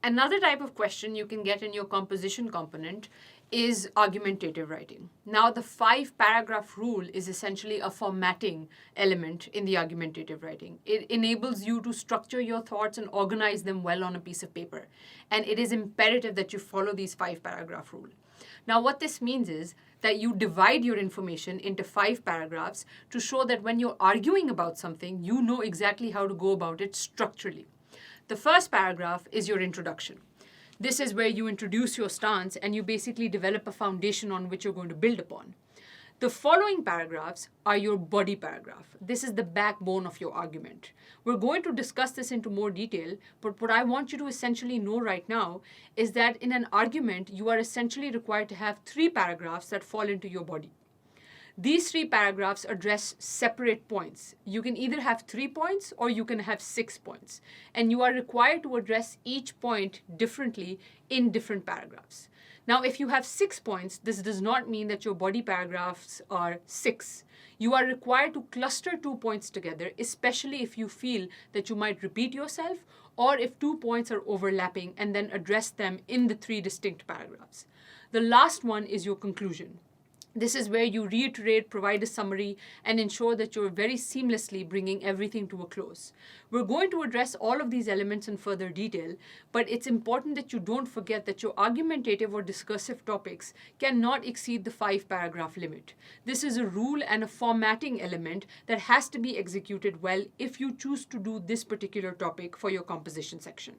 Another type of question you can get in your composition component is argumentative writing. Now, the 5-paragraph rule is essentially a formatting element in the argumentative writing. It enables you to structure your thoughts and organize them well on a piece of paper. And it is imperative that you follow these 5-paragraph rule. Now, what this means is that you divide your information into 5 paragraphs to show that when you're arguing about something, you know exactly how to go about it structurally. The first paragraph is your introduction. This is where you introduce your stance and you basically develop a foundation on which you're going to build upon. The following paragraphs are your body paragraph. This is the backbone of your argument. We're going to discuss this into more detail, but what I want you to essentially know right now is that in an argument, you are essentially required to have 3 paragraphs that fall into your body. These 3 paragraphs address separate points. You can either have 3 points or you can have 6 points. And you are required to address each point differently in different paragraphs. Now, if you have 6 points, this does not mean that your body paragraphs are 6. You are required to cluster 2 points together, especially if you feel that you might repeat yourself or if 2 points are overlapping, and then address them in the 3 distinct paragraphs. The last one is your conclusion. This is where you reiterate, provide a summary, and ensure that you're very seamlessly bringing everything to a close. We're going to address all of these elements in further detail, but it's important that you don't forget that your argumentative or discursive topics cannot exceed the 5-paragraph limit. This is a rule and a formatting element that has to be executed well if you choose to do this particular topic for your composition section.